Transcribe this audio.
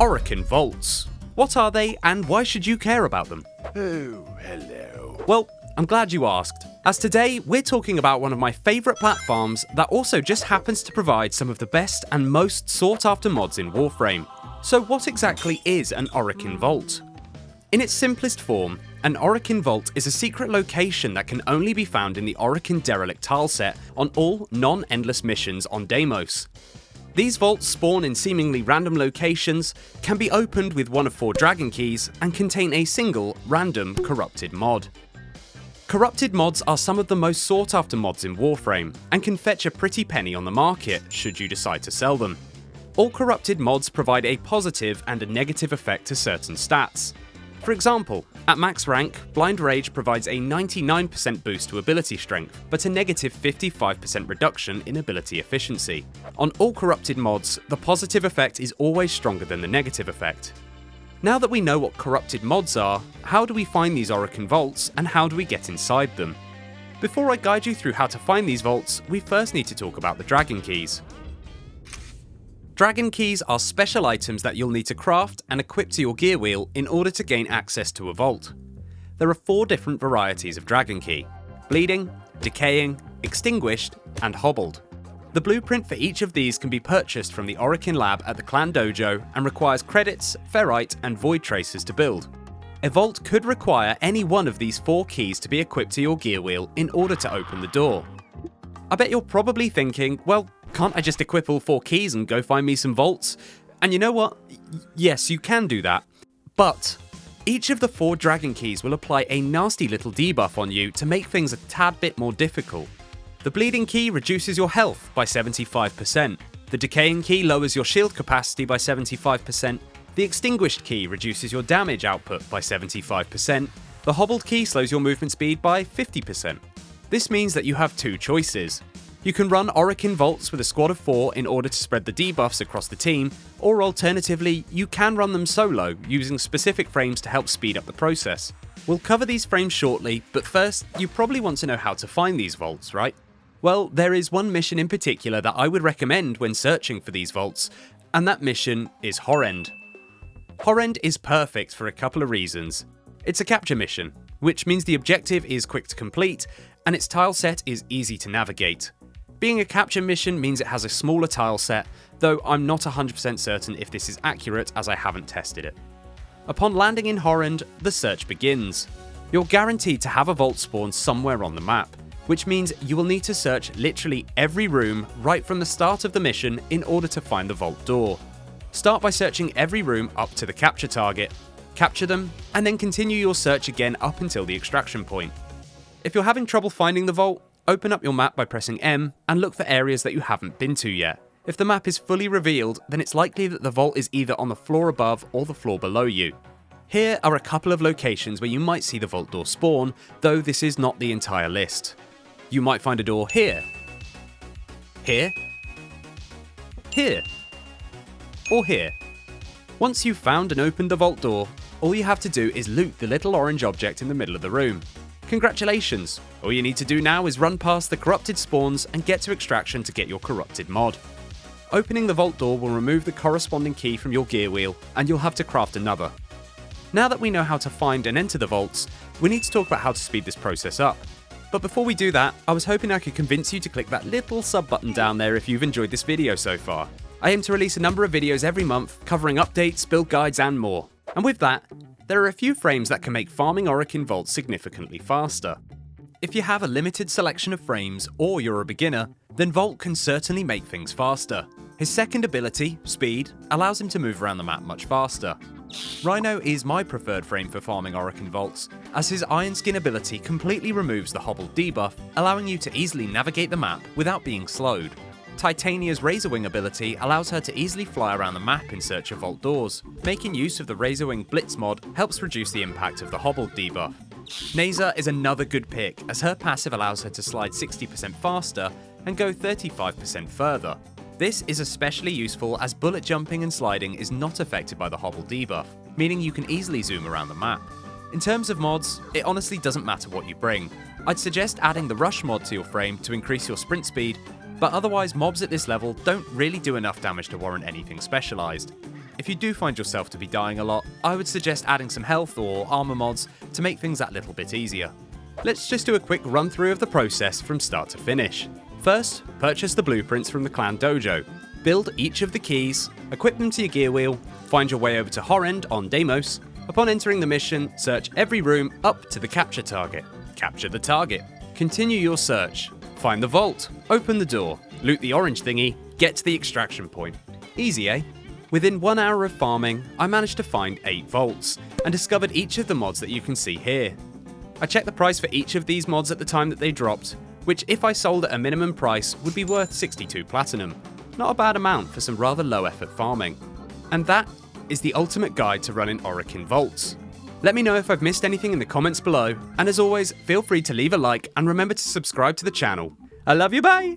Orokin Vaults. What are they and why should you care about them? Oh, hello. Well, I'm glad you asked, as today we're talking about one of my favourite platforms that also just happens to provide some of the best and most sought after mods in Warframe. So what exactly is an Orokin Vault? In its simplest form, an Orokin Vault is a secret location that can only be found in the Orokin Derelict tileset on all non-endless missions on Deimos. These vaults spawn in seemingly random locations, can be opened with one of 4 dragon keys, and contain a single, random, corrupted mod. Corrupted mods are some of the most sought after mods in Warframe, and can fetch a pretty penny on the market should you decide to sell them. All corrupted mods provide a positive and a negative effect to certain stats. For example, at max rank, Blind Rage provides a 99% boost to ability strength, but a negative 55% reduction in ability efficiency. On all corrupted mods, the positive effect is always stronger than the negative effect. Now that we know what corrupted mods are, how do we find these Orokin Vaults and how do we get inside them? Before I guide you through how to find these vaults, we first need to talk about the dragon keys. Dragon keys are special items that you'll need to craft and equip to your gear wheel in order to gain access to a vault. There are 4 different varieties of dragon key: bleeding, decaying, extinguished, and hobbled. The blueprint for each of these can be purchased from the Orokin lab at the clan dojo and requires credits, ferrite, and void traces to build. A vault could require any one of these 4 keys to be equipped to your gear wheel in order to open the door. I bet you're probably thinking, well, can't I just equip all 4 keys and go find me some vaults? And you know what? Yes, you can do that. But each of the 4 dragon keys will apply a nasty little debuff on you to make things a tad bit more difficult. The bleeding key reduces your health by 75%. The decaying key lowers your shield capacity by 75%. The extinguished key reduces your damage output by 75%. The hobbled key slows your movement speed by 50%. This means that you have 2 choices. You can run Orokin Vaults with a squad of 4 in order to spread the debuffs across the team, or alternatively, you can run them solo, using specific frames to help speed up the process. We'll cover these frames shortly, but first, you probably want to know how to find these vaults, right? Well, there is one mission in particular that I would recommend when searching for these vaults, and that mission is Horrend. Horrend is perfect for a couple of reasons. It's a capture mission, which means the objective is quick to complete, and its tile set is easy to navigate. Being a capture mission means it has a smaller tile set, though I'm not 100% certain if this is accurate as I haven't tested it. Upon landing in Horrend, the search begins. You're guaranteed to have a vault spawn somewhere on the map, which means you will need to search literally every room right from the start of the mission in order to find the vault door. Start by searching every room up to the capture target, capture them, and then continue your search again up until the extraction point. If you're having trouble finding the vault, open up your map by pressing M and look for areas that you haven't been to yet. If the map is fully revealed, then it's likely that the vault is either on the floor above or the floor below you. Here are a couple of locations where you might see the vault door spawn, though this is not the entire list. You might find a door here, here, here, or here. Once you've found and opened the vault door, all you have to do is loot the little orange object in the middle of the room. Congratulations! All you need to do now is run past the corrupted spawns and get to extraction to get your corrupted mod. Opening the vault door will remove the corresponding key from your gear wheel, and you'll have to craft another. Now that we know how to find and enter the vaults, we need to talk about how to speed this process up. But before we do that, I was hoping I could convince you to click that little sub button down there if you've enjoyed this video so far. I aim to release a number of videos every month, covering updates, build guides and more. And with that, there are a few frames that can make farming Orokin Vaults significantly faster. If you have a limited selection of frames, or you're a beginner, then Vault can certainly make things faster. His second ability, Speed, allows him to move around the map much faster. Rhino is my preferred frame for farming Orokin Vaults, as his Iron Skin ability completely removes the hobbled debuff, allowing you to easily navigate the map without being slowed. Titania's Razor Wing ability allows her to easily fly around the map in search of vault doors. Making use of the Razor Wing Blitz mod helps reduce the impact of the hobbled debuff. Nezha is another good pick, as her passive allows her to slide 60% faster and go 35% further. This is especially useful as bullet jumping and sliding is not affected by the hobble debuff, meaning you can easily zoom around the map. In terms of mods, it honestly doesn't matter what you bring. I'd suggest adding the Rush mod to your frame to increase your sprint speed, but otherwise mobs at this level don't really do enough damage to warrant anything specialised. If you do find yourself to be dying a lot, I would suggest adding some health or armour mods to make things that little bit easier. Let's just do a quick run through of the process from start to finish. First, purchase the blueprints from the clan dojo. Build each of the keys, equip them to your gear wheel, find your way over to Horrend on Deimos. Upon entering the mission, search every room up to the capture target. Capture the target. Continue your search. Find the vault, open the door, loot the orange thingy, get to the extraction point. Easy, eh? Within 1 hour of farming, I managed to find 8 vaults, and discovered each of the mods that you can see here. I checked the price for each of these mods at the time that they dropped, which if I sold at a minimum price would be worth 62 platinum. Not a bad amount for some rather low effort farming. And that is the ultimate guide to running Orokin Vaults. Let me know if I've missed anything in the comments below, and as always, feel free to leave a like and remember to subscribe to the channel. I love you, bye!